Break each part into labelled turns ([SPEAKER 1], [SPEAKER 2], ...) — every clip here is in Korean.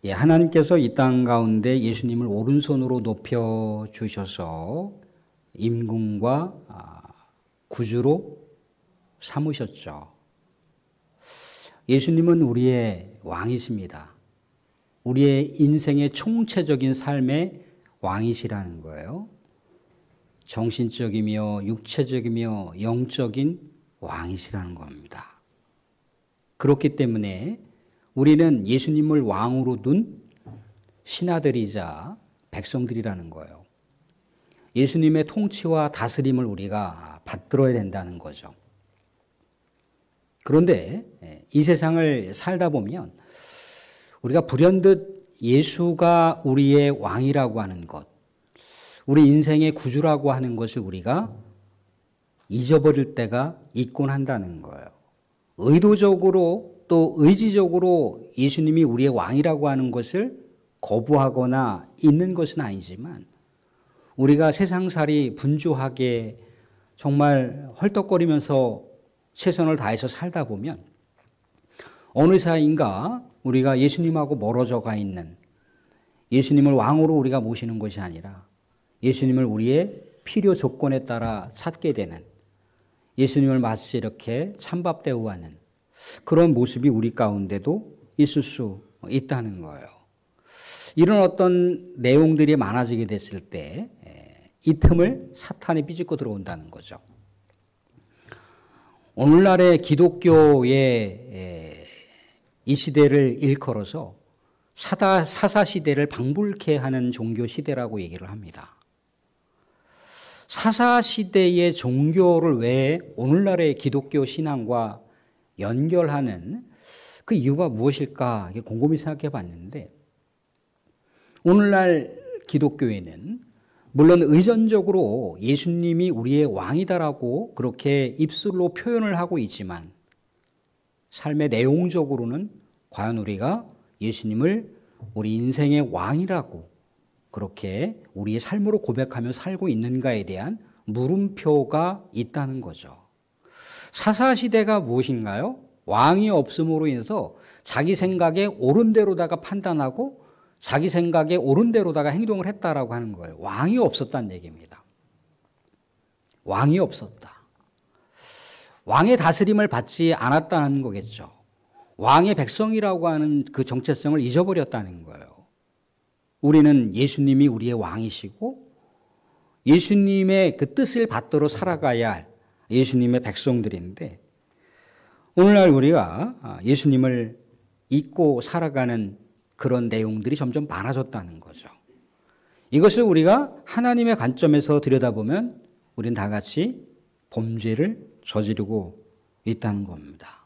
[SPEAKER 1] 예, 하나님께서 이 땅 가운데 예수님을 오른손으로 높여 주셔서 임금과 구주로 삼으셨죠. 예수님은 우리의 왕이십니다. 우리의 인생의 총체적인 삶의 왕이시라는 거예요. 정신적이며 육체적이며 영적인 왕이시라는 겁니다. 그렇기 때문에 우리는 예수님을 왕으로 둔 신하들이자 백성들이라는 거예요. 예수님의 통치와 다스림을 우리가 받들어야 된다는 거죠. 그런데 이 세상을 살다 보면 우리가 불현듯 예수가 우리의 왕이라고 하는 것, 우리 인생의 구주라고 하는 것을 우리가 잊어버릴 때가 있곤 한다는 거예요. 의도적으로 또 의지적으로 예수님이 우리의 왕이라고 하는 것을 거부하거나 잊는 것은 아니지만 우리가 세상살이 분주하게 정말 헐떡거리면서 최선을 다해서 살다 보면 어느 사이인가 우리가 예수님하고 멀어져 가 있는, 예수님을 왕으로 우리가 모시는 것이 아니라 예수님을 우리의 필요 조건에 따라 찾게 되는, 예수님을 마치 이렇게 찬밥 대우하는 그런 모습이 우리 가운데도 있을 수 있다는 거예요. 이런 어떤 내용들이 많아지게 됐을 때 이 틈을 사탄이 비집고 들어온다는 거죠. 오늘날의 기독교의 이 시대를 일컬어서 사사시대를 방불케 하는 종교 시대라고 얘기를 합니다. 사사시대의 종교를 왜 오늘날의 기독교 신앙과 연결하는 그 이유가 무엇일까 곰곰이 생각해 봤는데, 오늘날 기독교에는 물론 의전적으로 예수님이 우리의 왕이다라고 그렇게 입술로 표현을 하고 있지만 삶의 내용적으로는 과연 우리가 예수님을 우리 인생의 왕이라고 그렇게 우리의 삶으로 고백하며 살고 있는가에 대한 물음표가 있다는 거죠. 사사시대가 무엇인가요? 왕이 없음으로 인해서 자기 생각에 옳은 대로다가 판단하고 자기 생각에 옳은 대로다가 행동을 했다라고 하는 거예요. 왕이 없었다는 얘기입니다. 왕이 없었다. 왕의 다스림을 받지 않았다는 거겠죠. 왕의 백성이라고 하는 그 정체성을 잊어버렸다는 거예요. 우리는 예수님이 우리의 왕이시고 예수님의 그 뜻을 받들어 살아가야 할 예수님의 백성들인데, 오늘날 우리가 예수님을 잊고 살아가는 그런 내용들이 점점 많아졌다는 거죠. 이것을 우리가 하나님의 관점에서 들여다보면 우리는 다 같이 범죄를 저지르고 있다는 겁니다.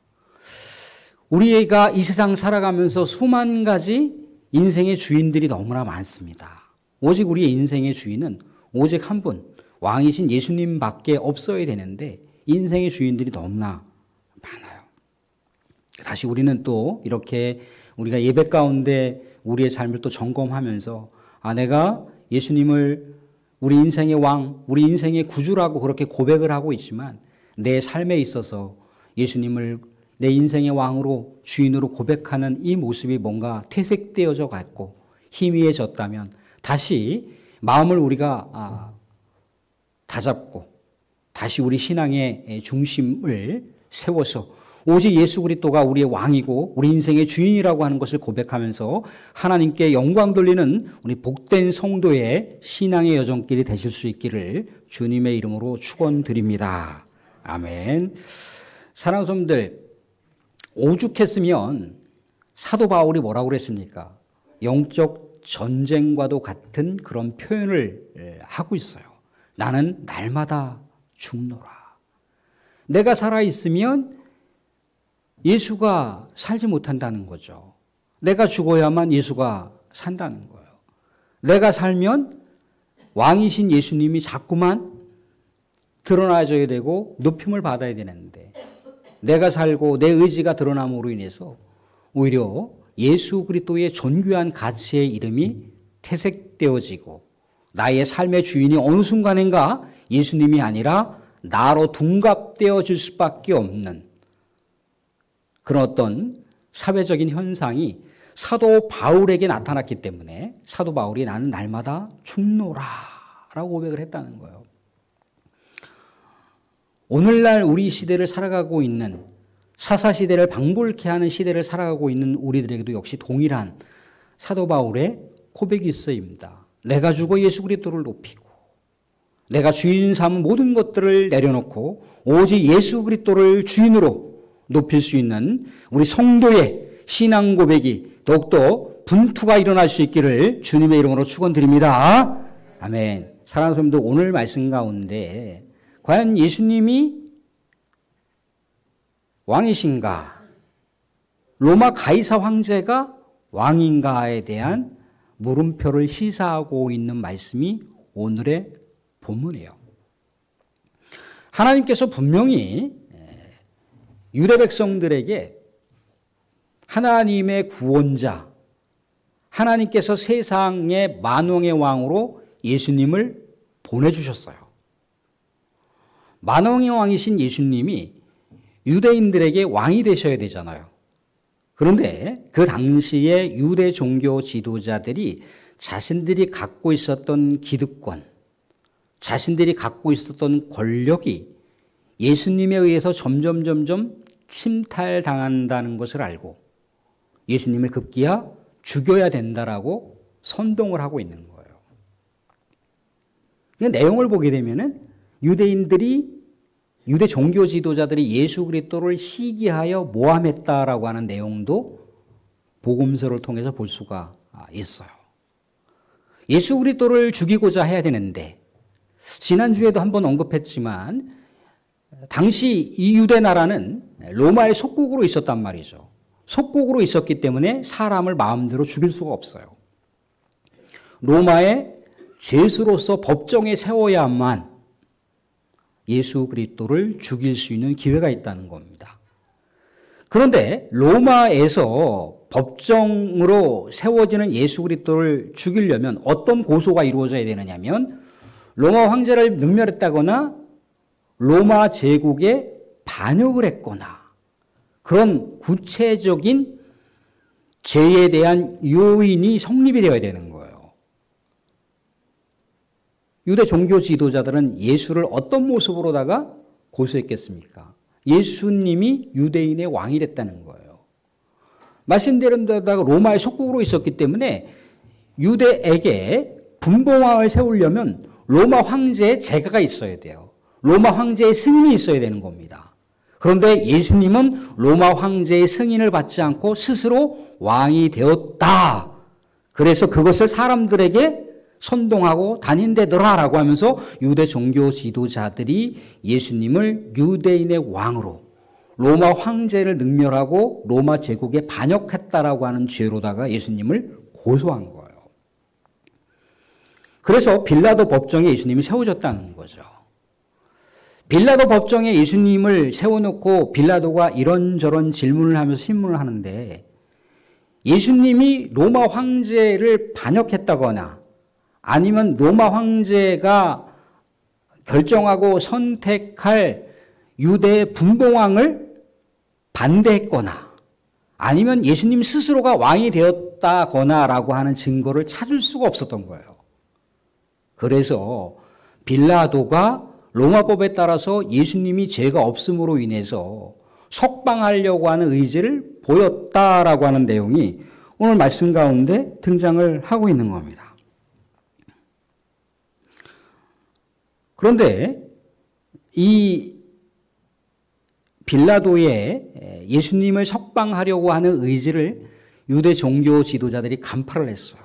[SPEAKER 1] 우리가 이 세상 살아가면서 수만 가지 인생의 주인들이 너무나 많습니다. 오직 우리의 인생의 주인은 오직 한 분, 왕이신 예수님밖에 없어야 되는데 인생의 주인들이 너무나 많아요. 다시 우리는 또 이렇게 우리가 예배 가운데 우리의 삶을 또 점검하면서 내가 예수님을 우리 인생의 왕, 우리 인생의 구주라고 그렇게 고백을 하고 있지만 내 삶에 있어서 예수님을 내 인생의 왕으로 주인으로 고백하는 이 모습이 뭔가 퇴색되어져 갔고 희미해졌다면 다시 마음을 우리가 다잡고 다시 우리 신앙의 중심을 세워서 오직 예수 그리스도가 우리의 왕이고 우리 인생의 주인이라고 하는 것을 고백하면서 하나님께 영광 돌리는 우리 복된 성도의 신앙의 여정길이 되실 수 있기를 주님의 이름으로 축원드립니다. 아멘. 사랑하는 성도들, 오죽했으면 사도 바울이 뭐라고 그랬습니까? 영적 전쟁과도 같은 그런 표현을 하고 있어요. 나는 날마다 죽노라. 내가 살아있으면 예수가 살지 못한다는 거죠. 내가 죽어야만 예수가 산다는 거예요. 내가 살면 왕이신 예수님이 자꾸만 드러나줘야 되고 높임을 받아야 되는데 내가 살고 내 의지가 드러남으로 인해서 오히려 예수 그리스도의 존귀한 가치의 이름이 퇴색되어지고 나의 삶의 주인이 어느 순간인가 예수님이 아니라 나로 둔갑되어질 수밖에 없는 그런 어떤 사회적인 현상이 사도 바울에게 나타났기 때문에 사도 바울이 나는 날마다 죽노라 라고 고백을 했다는 거예요. 오늘날 우리 시대를 살아가고 있는, 사사시대를 방불케 하는 시대를 살아가고 있는 우리들에게도 역시 동일한 사도 바울의 고백이 있어입니다. 내가 죽어 예수 그리스도를 높이고 내가 주인 삼은 모든 것들을 내려놓고 오직 예수 그리스도를 주인으로 높일 수 있는 우리 성도의 신앙 고백이 더욱더 분투가 일어날 수 있기를 주님의 이름으로 축원드립니다. 아멘. 사랑하는 성도들, 오늘 말씀 가운데 과연 예수님이 왕이신가, 로마 가이사 황제가 왕인가에 대한 물음표를 시사하고 있는 말씀이 오늘의 본문이에요. 하나님께서 분명히 유대 백성들에게 하나님의 구원자, 하나님께서 세상의 만왕의 왕으로 예수님을 보내주셨어요. 만왕의 왕이신 예수님이 유대인들에게 왕이 되셔야 되잖아요. 그런데 그 당시에 유대 종교 지도자들이 자신들이 갖고 있었던 기득권, 자신들이 갖고 있었던 권력이 예수님에 의해서 점점 침탈당한다는 것을 알고 예수님을 급기야 죽여야 된다라고 선동을 하고 있는 거예요. 그 내용을 보게 되면은 유대 종교 지도자들이 예수 그리스도를 시기하여 모함했다라고 하는 내용도 복음서를 통해서 볼 수가 있어요. 예수 그리스도를 죽이고자 해야 되는데, 지난주에도 한번 언급했지만 당시 이 유대 나라는 로마의 속국으로 있었단 말이죠. 속국으로 있었기 때문에 사람을 마음대로 죽일 수가 없어요. 로마의 죄수로서 법정에 세워야만 예수 그리스도를 죽일 수 있는 기회가 있다는 겁니다. 그런데 로마에서 법정으로 세워지는 예수 그리스도를 죽이려면 어떤 고소가 이루어져야 되느냐면 로마 황제를 능멸했다거나 로마 제국에 반역을 했거나 그런 구체적인 죄에 대한 요인이 성립이 되어야 되는 거예요. 유대 종교 지도자들은 예수를 어떤 모습으로다가 고소했겠습니까? 예수님이 유대인의 왕이 됐다는 거예요. 말씀드린 데다가 로마의 속국으로 있었기 때문에 유대에게 분봉왕을 세우려면 로마 황제의 제가가 있어야 돼요. 로마 황제의 승인이 있어야 되는 겁니다. 그런데 예수님은 로마 황제의 승인을 받지 않고 스스로 왕이 되었다. 그래서 그것을 사람들에게 선동하고 다닌대더라라고 하면서 유대 종교 지도자들이 예수님을 유대인의 왕으로 로마 황제를 능멸하고 로마 제국에 반역했다라고 하는 죄로다가 예수님을 고소한 거예요. 그래서 빌라도 법정에 예수님이 세워졌다는 거죠. 빌라도 법정에 예수님을 세워놓고 빌라도가 이런저런 질문을 하면서 신문을 하는데 예수님이 로마 황제를 반역했다거나 아니면 로마 황제가 결정하고 선택할 유대 분봉왕을 반대했거나 아니면 예수님 스스로가 왕이 되었다거나라고 하는 증거를 찾을 수가 없었던 거예요. 그래서 빌라도가 로마법에 따라서 예수님이 죄가 없음으로 인해서 석방하려고 하는 의지를 보였다라고 하는 내용이 오늘 말씀 가운데 등장을 하고 있는 겁니다. 그런데 이 빌라도의 예수님을 석방하려고 하는 의지를 유대 종교 지도자들이 간파를 했어요.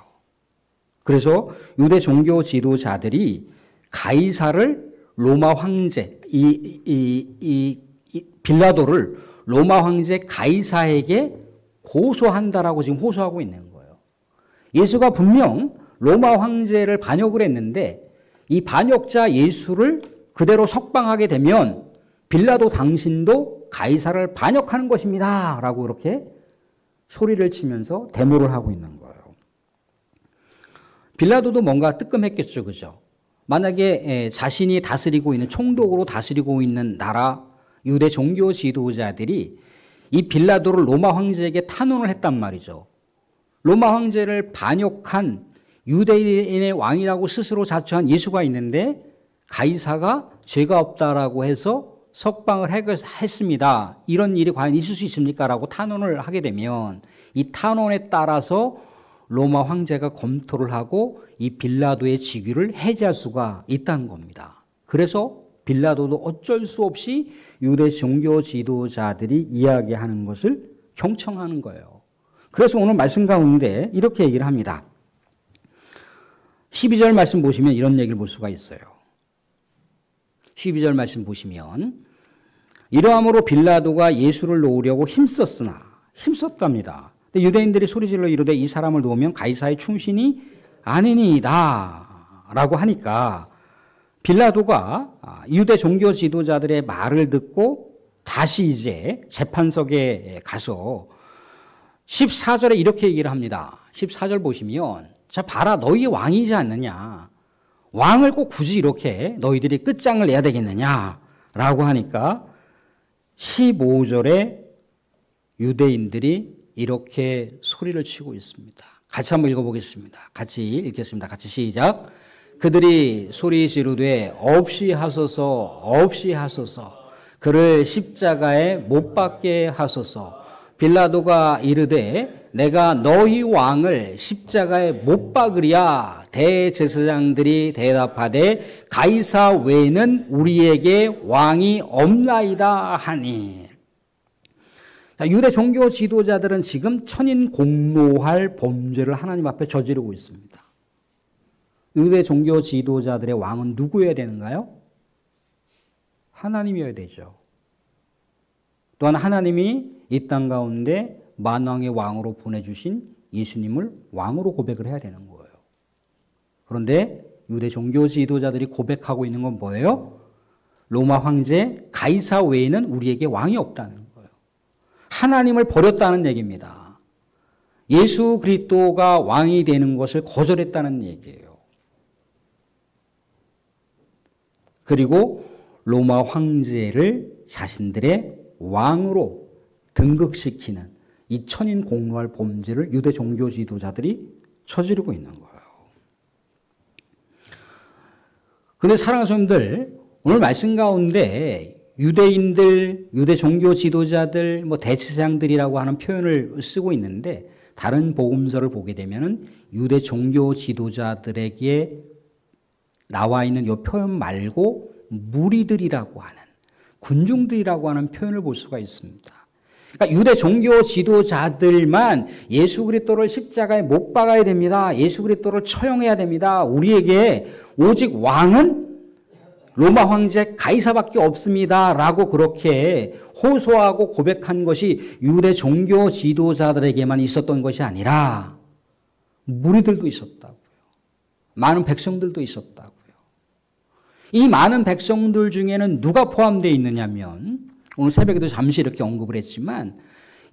[SPEAKER 1] 그래서 유대 종교 지도자들이 가이사를 로마 황제, 빌라도를 로마 황제 가이사에게 고소한다라고 지금 호소하고 있는 거예요. 예수가 분명 로마 황제를 반역을 했는데 이 반역자 예수를 그대로 석방하게 되면 빌라도 당신도 가이사를 반역하는 것입니다. 라고 이렇게 소리를 치면서 데모를 하고 있는 거예요. 빌라도도 뭔가 뜨끔했겠죠. 그죠? 만약에 자신이 다스리고 있는, 총독으로 다스리고 있는 나라 유대 종교 지도자들이 이 빌라도를 로마 황제에게 탄원을 했단 말이죠. 로마 황제를 반역한 유대인의 왕이라고 스스로 자처한 예수가 있는데 가이사가 죄가 없다라고 해서 석방을 했습니다. 이런 일이 과연 있을 수 있습니까? 라고 탄원을 하게 되면 이 탄원에 따라서 로마 황제가 검토를 하고 이 빌라도의 직위를 해제할 수가 있다는 겁니다. 그래서 빌라도도 어쩔 수 없이 유대 종교 지도자들이 이야기하는 것을 경청하는 거예요. 그래서 오늘 말씀 가운데 이렇게 얘기를 합니다. 12절 말씀 보시면 이런 얘기를 볼 수가 있어요. 12절 말씀 보시면 이러함으로 빌라도가 예수를 놓으려고 힘썼답니다. 유대인들이 소리질러 이르되 이 사람을 놓으면 가이사의 충신이 아니니이다 라고 하니까 빌라도가 유대 종교 지도자들의 말을 듣고 다시 이제 재판석에 가서 14절에 이렇게 얘기를 합니다. 14절 보시면 자 봐라 너희 왕이지 않느냐. 왕을 꼭 굳이 이렇게 너희들이 끝장을 내야 되겠느냐라고 하니까 15절에 유대인들이 이렇게 소리를 치고 있습니다. 같이 한번 읽어보겠습니다. 같이 읽겠습니다. 같이 시작. 그들이 소리 지르되 없이 하소서 그를 십자가에 못 박게 하소서. 빌라도가 이르되 내가 너희 왕을 십자가에 못 박으랴. 대제사장들이 대답하되 가이사 외에는 우리에게 왕이 없나이다 하니. 유대 종교 지도자들은 지금 천인 공노할 범죄를 하나님 앞에 저지르고 있습니다. 유대 종교 지도자들의 왕은 누구여야 되는가요? 하나님이어야 되죠. 또한 하나님이 이 땅 가운데 만왕의 왕으로 보내주신 예수님을 왕으로 고백을 해야 되는 거예요. 그런데 유대 종교 지도자들이 고백하고 있는 건 뭐예요? 로마 황제 가이사 외에는 우리에게 왕이 없다는 거예요. 하나님을 버렸다는 얘기입니다. 예수 그리스도가 왕이 되는 것을 거절했다는 얘기예요. 그리고 로마 황제를 자신들의 왕으로 등극시키는 이 천인 공노할 범죄를 유대 종교 지도자들이 저지르고 있는 거예요. 그런데 사랑하는 성도들, 오늘 말씀 가운데 유대인들, 유대 종교 지도자들, 대제사장들이라고 하는 표현을 쓰고 있는데 다른 복음서를 보게 되면은 유대 종교 지도자들에게 나와 있는 이 표현 말고 무리들이라고 하는, 군중들이라고 하는 표현을 볼 수가 있습니다. 그러니까 유대 종교 지도자들만 예수 그리스도를 십자가에 못 박아야 됩니다. 예수 그리스도를 처형해야 됩니다. 우리에게 오직 왕은 로마 황제 가이사밖에 없습니다. 라고 그렇게 호소하고 고백한 것이 유대 종교 지도자들에게만 있었던 것이 아니라 무리들도 있었다고요. 많은 백성들도 있었다고요. 이 많은 백성들 중에는 누가 포함되어 있느냐면 오늘 새벽에도 잠시 이렇게 언급을 했지만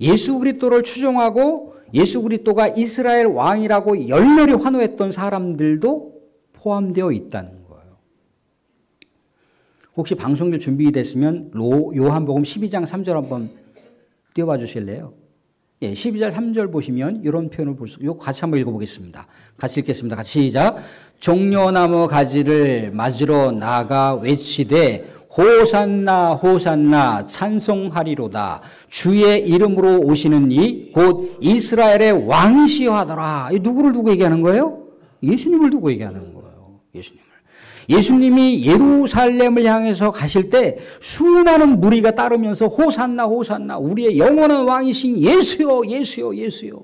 [SPEAKER 1] 예수 그리스도를 추종하고 예수 그리스도가 이스라엘 왕이라고 열렬히 환호했던 사람들도 포함되어 있다는 거예요. 혹시 방송일 준비됐으면 요한복음 12장 3절 한번 띄워봐 주실래요? 12절 3절 보시면 이런 표현을 볼 수, 이거 같이 한번 읽어보겠습니다. 같이 읽겠습니다. 같이 시작. 종려나무 가지를 맞으러 나가 외치되 호산나 호산나 찬송하리로다. 주의 이름으로 오시는 이 곧 이스라엘의 왕이시여 하더라. 누구를 두고 얘기하는 거예요? 예수님을 두고 얘기하는 거예요. 예수님이 예루살렘을 향해서 가실 때 수많은 무리가 따르면서 호산나 호산나 우리의 영원한 왕이신 예수여 예수여 예수여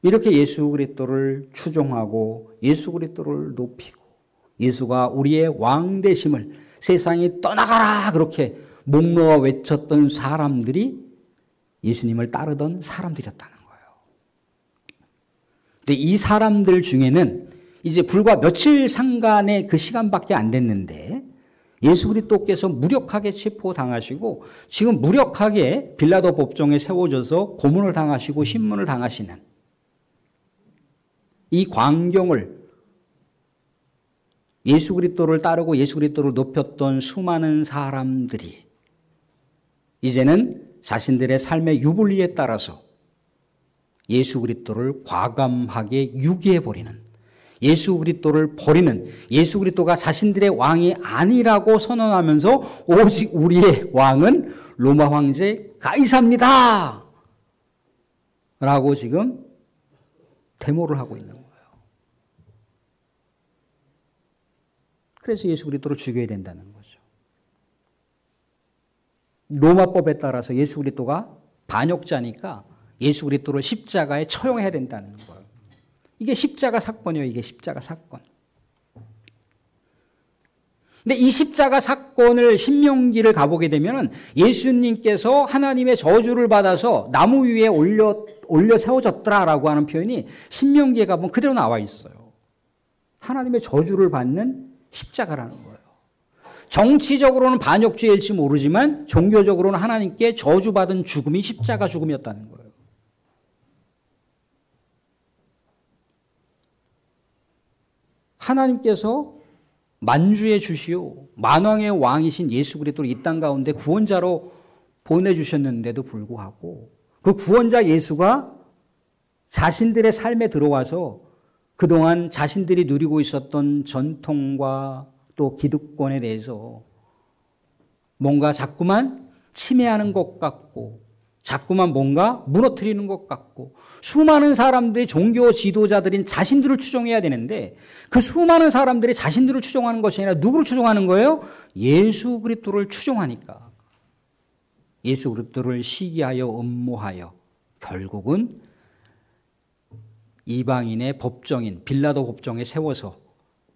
[SPEAKER 1] 이렇게 예수 그리스도를 추종하고 예수 그리스도를 높이고 예수가 우리의 왕 되심을 세상이 떠나가라 그렇게 목 놓아 외쳤던 사람들이 예수님을 따르던 사람들이었다는 거예요. 근데 이 사람들 중에는 이제 불과 며칠 상간의 그 시간밖에 안 됐는데 예수 그리스도께서 무력하게 체포당하시고 지금 무력하게 빌라도 법정에 세워져서 고문을 당하시고 신문을 당하시는 이 광경을 예수 그리스도를 따르고 예수 그리스도를 높였던 수많은 사람들이 이제는 자신들의 삶의 유불리에 따라서 예수 그리스도를 과감하게 유기해 버리는, 예수 그리스도를 버리는, 예수 그리스도가 자신들의 왕이 아니라고 선언하면서 오직 우리의 왕은 로마 황제 가이사입니다 라고 지금 데모를 하고 있는 거예요. 그래서 예수 그리스도를 죽여야 된다는 거죠. 로마법에 따라서 예수 그리스도가 반역자니까 예수 그리스도를 십자가에 처형해야 된다는 거예요. 이게 십자가 사건이에요. 이게 십자가 사건. 근데 이 십자가 사건을 신명기를 가보게 되면 예수님께서 하나님의 저주를 받아서 나무 위에 올려 세워졌더라라고 하는 표현이 신명기에 가보면 그대로 나와 있어요. 하나님의 저주를 받는 십자가라는 거예요. 정치적으로는 반역죄일지 모르지만 종교적으로는 하나님께 저주받은 죽음이 십자가 죽음이었다는 거예요. 하나님께서 만주의 주시오 만왕의 왕이신 예수 그리스도를 이 땅 가운데 구원자로 보내주셨는데도 불구하고 그 구원자 예수가 자신들의 삶에 들어와서 그동안 자신들이 누리고 있었던 전통과 또 기득권에 대해서 뭔가 자꾸만 침해하는 것 같고 자꾸만 뭔가 무너뜨리는 것 같고 수많은 사람들이 종교 지도자들인 자신들을 추종해야 되는데 그 수많은 사람들이 자신들을 추종하는 것이 아니라 누구를 추종하는 거예요? 예수 그리스도를 추종하니까 예수 그리스도를 시기하여 음모하여 결국은 이방인의 법정인 빌라도 법정에 세워서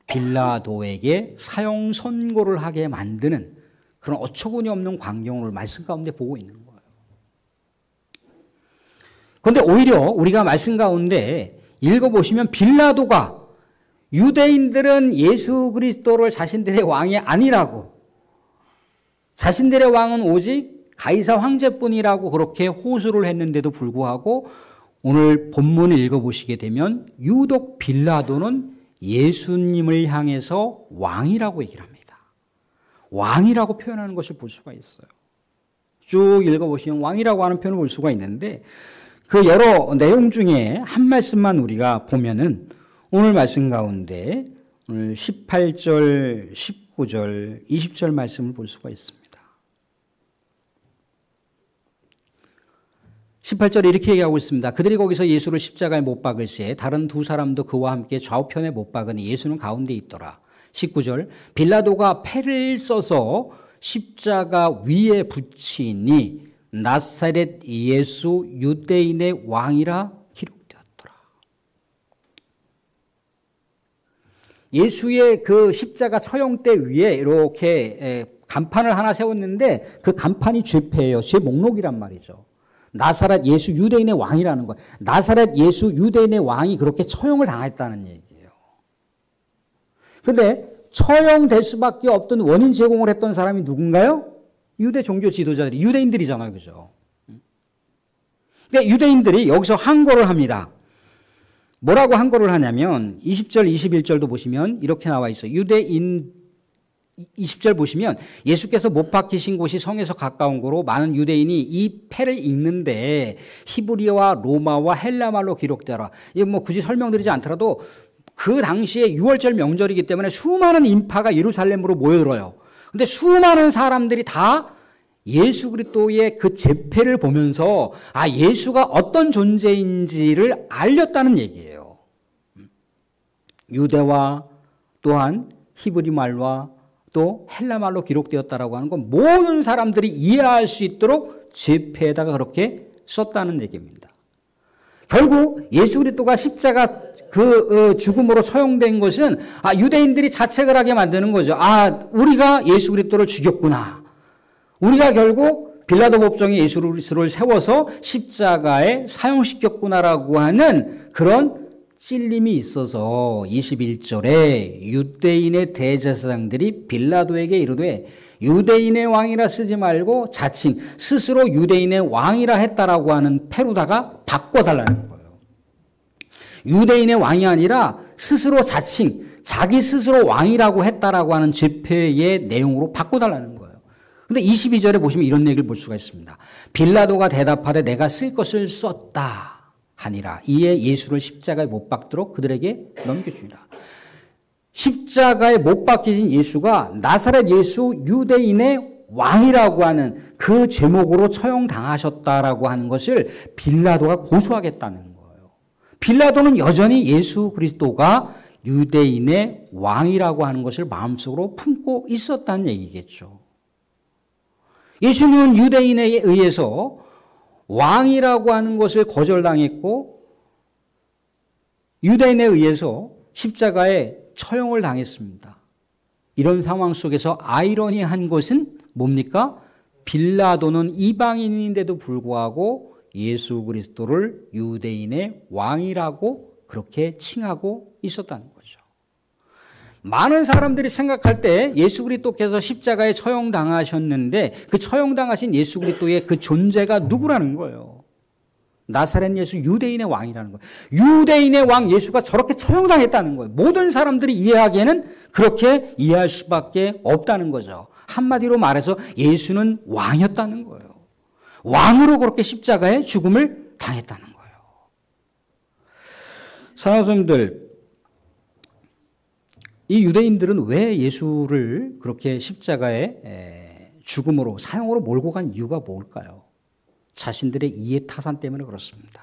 [SPEAKER 1] 빌라도에게 사형 선고를 하게 만드는 그런 어처구니 없는 광경을 말씀 가운데 보고 있는 거예요. 그런데 오히려 우리가 말씀 가운데 읽어보시면 빌라도가 유대인들은 예수 그리스도를 자신들의 왕이 아니라고 자신들의 왕은 오직 가이사 황제뿐이라고 그렇게 호소를 했는데도 불구하고 오늘 본문을 읽어보시게 되면 유독 빌라도는 예수님을 향해서 왕이라고 얘기를 합니다. 왕이라고 표현하는 것을 볼 수가 있어요. 쭉 읽어보시면 왕이라고 하는 표현을 볼 수가 있는데 그 여러 내용 중에 한 말씀만 우리가 보면은 오늘 말씀 가운데 오늘 18절, 19절, 20절 말씀을 볼 수가 있습니다. 18절에 이렇게 얘기하고 있습니다. 그들이 거기서 예수를 십자가에 못 박을새 다른 두 사람도 그와 함께 좌우편에 못 박으니 예수는 가운데 있더라. 19절 빌라도가 패를 써서 십자가 위에 붙이니 나사렛 예수 유대인의 왕이라 기록되었더라. 예수의 그 십자가 처형대 위에 이렇게 간판을 하나 세웠는데 그 간판이 죄패예요. 죄 목록이란 말이죠. 나사렛 예수 유대인의 왕이라는 거예요. 나사렛 예수 유대인의 왕이 그렇게 처형을 당했다는 얘기예요. 그런데 처형될 수밖에 없던 원인 제공을 했던 사람이 누군가요? 유대 종교 지도자들이 유대인들이잖아요. 그죠? 근데 유대인들이 여기서 항고를 합니다. 뭐라고 항고를 하냐면 20절, 21절도 보시면 이렇게 나와 있어요. 유대인 20절 보시면 예수께서 못 박히신 곳이 성에서 가까운 거로 많은 유대인이 이 패를 읽는데 히브리어와 로마와 헬라말로 기록되라. 이거 뭐 굳이 설명드리지 않더라도 그 당시에 6월절 명절이기 때문에 수많은 인파가 예루살렘으로 모여들어요. 근데 수많은 사람들이 다 예수 그리스도의 그 제패를 보면서 아 예수가 어떤 존재인지를 알렸다는 얘기예요. 유대와 또한 히브리 말과 또 헬라 말로 기록되었다라고 하는 건 모든 사람들이 이해할 수 있도록 제패에다가 그렇게 썼다는 얘기입니다. 결국 예수 그리스도가 십자가 그 죽음으로 처형된 것은 유대인들이 자책을 하게 만드는 거죠. 우리가 예수 그리스도를 죽였구나. 우리가 결국 빌라도 법정에 예수 그리스도를 세워서 십자가에 사형시켰구나라고 하는 그런 찔림이 있어서 21절에 유대인의 대제사장들이 빌라도에게 이르되 유대인의 왕이라 쓰지 말고 자칭 스스로 유대인의 왕이라 했다라고 하는 패로다가 바꿔달라는 거예요. 유대인의 왕이 아니라 스스로 자칭 자기 스스로 왕이라고 했다라고 하는 제패의 내용으로 바꿔달라는 거예요. 근데 22절에 보시면 이런 얘기를 볼 수가 있습니다. 빌라도가 대답하되 내가 쓸 것을 썼다 하니라. 이에 예수를 십자가에 못 박도록 그들에게 넘겨주니라. 십자가에 못 박히신 예수가 나사렛 예수 유대인의 왕이라고 하는 그 제목으로 처형당하셨다라고 하는 것을 빌라도가 고소하겠다는 거예요. 빌라도는 여전히 예수 그리스도가 유대인의 왕이라고 하는 것을 마음속으로 품고 있었다는 얘기겠죠. 예수님은 유대인에 의해서 왕이라고 하는 것을 거절당했고 유대인에 의해서 십자가에 처형을 당했습니다. 이런 상황 속에서 아이러니한 것은 뭡니까? 빌라도는 이방인인데도 불구하고 예수 그리스도를 유대인의 왕이라고 그렇게 칭하고 있었다는 거죠. 많은 사람들이 생각할 때 예수 그리스도께서 십자가에 처형당하셨는데 그 처형당하신 예수 그리스도의 그 존재가 누구라는 거예요? 나사렛 예수 유대인의 왕이라는 거예요. 유대인의 왕 예수가 저렇게 처형당했다는 거예요. 모든 사람들이 이해하기에는 그렇게 이해할 수밖에 없다는 거죠. 한마디로 말해서 예수는 왕이었다는 거예요. 왕으로 그렇게 십자가에 죽음을 당했다는 거예요. 사랑하는 성도들, 이 유대인들은 왜 예수를 그렇게 십자가에 죽음으로 사형으로 몰고 간 이유가 뭘까요? 자신들의 이해 타산 때문에 그렇습니다.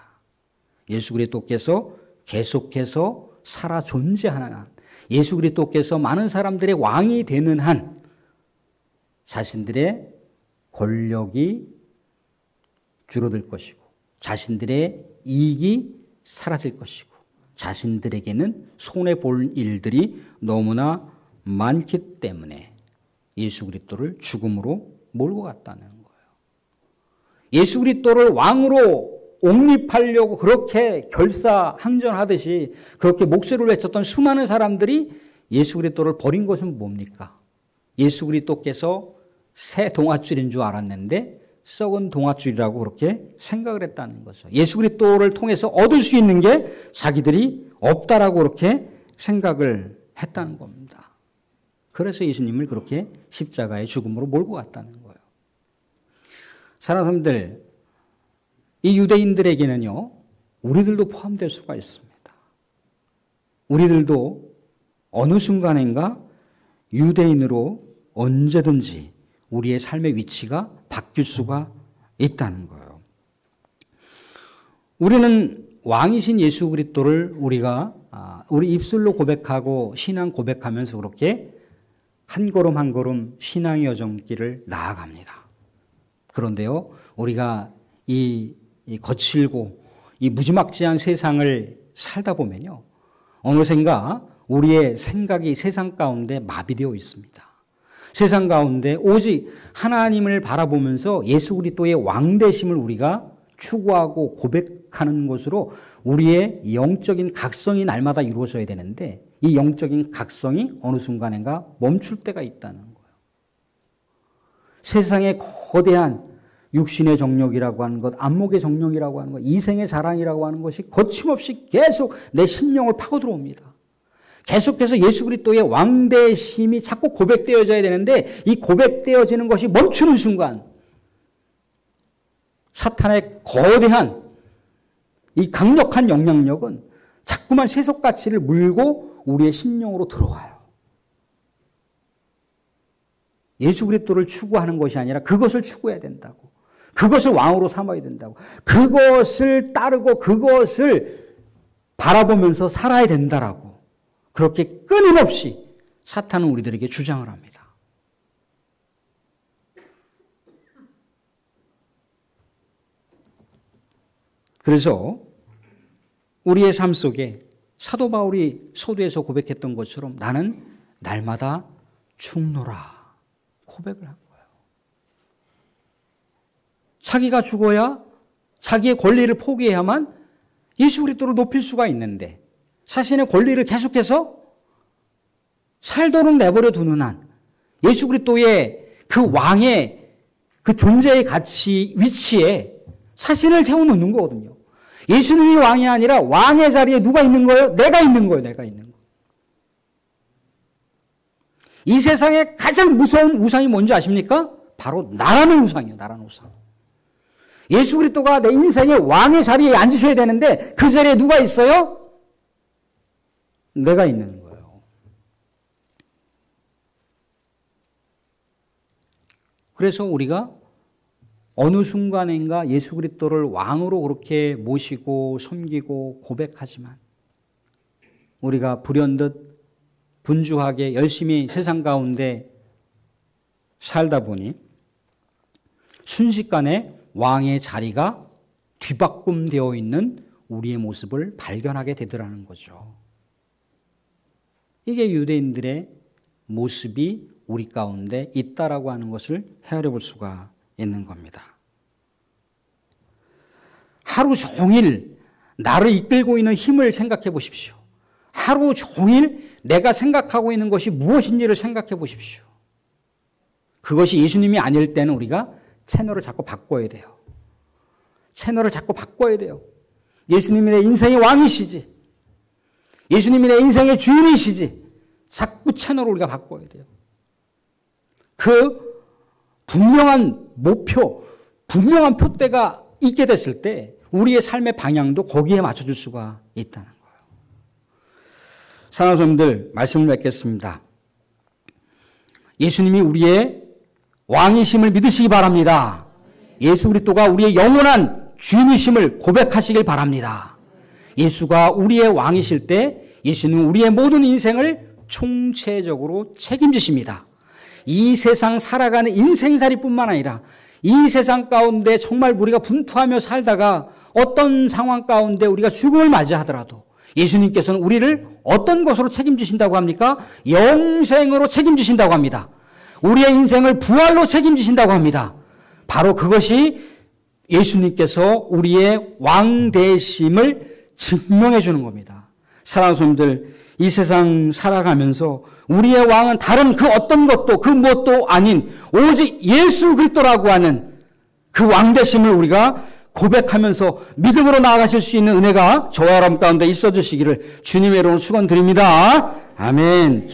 [SPEAKER 1] 예수 그리스도께서 계속해서 살아 존재하는 한, 예수 그리스도께서 많은 사람들의 왕이 되는 한 자신들의 권력이 줄어들 것이고 자신들의 이익이 사라질 것이고 자신들에게는 손해볼 일들이 너무나 많기 때문에 예수 그리스도를 죽음으로 몰고 갔다는 거예요. 예수 그리스도를 왕으로 옹립하려고 그렇게 결사항전하듯이 그렇게 목소리를 외쳤던 수많은 사람들이 예수 그리스도를 버린 것은 뭡니까? 예수 그리스도께서 새 동아줄인 줄 알았는데 썩은 동아줄이라고 그렇게 생각을 했다는 거죠. 예수 그리스도를 통해서 얻을 수 있는 게 자기들이 없다라고 그렇게 생각을 했다는 겁니다. 그래서 예수님을 그렇게 십자가의 죽음으로 몰고 갔다는 거예요. 사랑하는 사람들, 이 유대인들에게는요, 우리들도 포함될 수가 있습니다. 우리들도 어느 순간인가 유대인으로 언제든지 우리의 삶의 위치가 바뀔 수가 있다는 거예요. 우리는 왕이신 예수 그리스도를 우리가 우리 입술로 고백하고 신앙 고백하면서 그렇게 한 걸음 한 걸음 신앙의 여정길을 나아갑니다. 그런데요, 우리가 이 거칠고 이 무지막지한 세상을 살다 보면요, 어느샌가 우리의 생각이 세상 가운데 마비되어 있습니다. 세상 가운데 오직 하나님을 바라보면서 예수 그리스도의 왕되심을 우리가 추구하고 고백하는 것으로 우리의 영적인 각성이 날마다 이루어져야 되는데 이 영적인 각성이 어느 순간인가 멈출 때가 있다는 거예요. 세상의 거대한 육신의 정욕이라고 하는 것, 안목의 정욕이라고 하는 것, 이생의 자랑이라고 하는 것이 거침없이 계속 내 심령을 파고 들어옵니다. 계속해서 예수 그리스도의 왕대심이 자꾸 고백되어져야 되는데 이 고백되어지는 것이 멈추는 순간 사탄의 거대한 이 강력한 영향력은 자꾸만 세속가치를 물고 우리의 심령으로 들어와요. 예수 그리스도를 추구하는 것이 아니라 그것을 추구해야 된다고. 그것을 왕으로 삼아야 된다고. 그것을 따르고 그것을 바라보면서 살아야 된다라고. 그렇게 끊임없이 사탄은 우리들에게 주장을 합니다. 그래서 우리의 삶 속에 사도 바울이 서두에서 고백했던 것처럼 나는 날마다 죽노라 고백을 한 거예요. 자기가 죽어야 자기의 권리를 포기해야만 예수 그리스도를 높일 수가 있는데 자신의 권리를 계속해서 살도록 내버려 두는 한 예수 그리스도의 그 왕의 그 존재의 가치 위치에 자신을 세워놓는 거거든요. 예수님이 왕이 아니라 왕의 자리에 누가 있는 거예요? 내가 있는 거예요. 내가 있는 거. 이 세상에 가장 무서운 우상이 뭔지 아십니까? 바로 나라는 우상이에요. 나라는 우상. 예수 그리스도가 내 인생의 왕의 자리에 앉으셔야 되는데 그 자리에 누가 있어요? 내가 있는 거예요. 그래서 우리가 어느 순간인가 예수 그리스도를 왕으로 그렇게 모시고 섬기고 고백하지만 우리가 불현듯 분주하게 열심히 세상 가운데 살다 보니 순식간에 왕의 자리가 뒤바꿈되어 있는 우리의 모습을 발견하게 되더라는 거죠. 이게 유대인들의 모습이 우리 가운데 있다라고 하는 것을 헤아려 볼 수가 있는 겁니다. 하루 종일 나를 이끌고 있는 힘을 생각해 보십시오. 하루 종일 내가 생각하고 있는 것이 무엇인지를 생각해 보십시오. 그것이 예수님이 아닐 때는 우리가 채널을 자꾸 바꿔야 돼요. 채널을 자꾸 바꿔야 돼요. 예수님이 내 인생의 왕이시지. 예수님이 내 인생의 주인이시지. 자꾸 채널을 우리가 바꿔야 돼요. 그 분명한 목표, 분명한 표대가 있게 됐을 때 우리의 삶의 방향도 거기에 맞춰줄 수가 있다는 거예요. 사랑하는 성도님들, 말씀을 맺겠습니다. 예수님이 우리의 왕이심을 믿으시기 바랍니다. 예수 그리스도가 우리의 영원한 주인이심을 고백하시길 바랍니다. 예수가 우리의 왕이실 때 예수님은 우리의 모든 인생을 총체적으로 책임지십니다. 이 세상 살아가는 인생살이뿐만 아니라 이 세상 가운데 정말 우리가 분투하며 살다가 어떤 상황 가운데 우리가 죽음을 맞이하더라도 예수님께서는 우리를 어떤 것으로 책임지신다고 합니까? 영생으로 책임지신다고 합니다. 우리의 인생을 부활로 책임지신다고 합니다. 바로 그것이 예수님께서 우리의 왕 되심을 증명해 주는 겁니다. 사랑하는 성도님들, 이 세상 살아가면서 우리의 왕은 다른 그 어떤 것도 그 무엇도 아닌 오직 예수 그리스도라고 하는 그 왕 되심을 우리가 고백하면서 믿음으로 나아가실 수 있는 은혜가 저와 여러분 가운데 있어 주시기를 주님의 이름으로 축원드립니다. 아멘.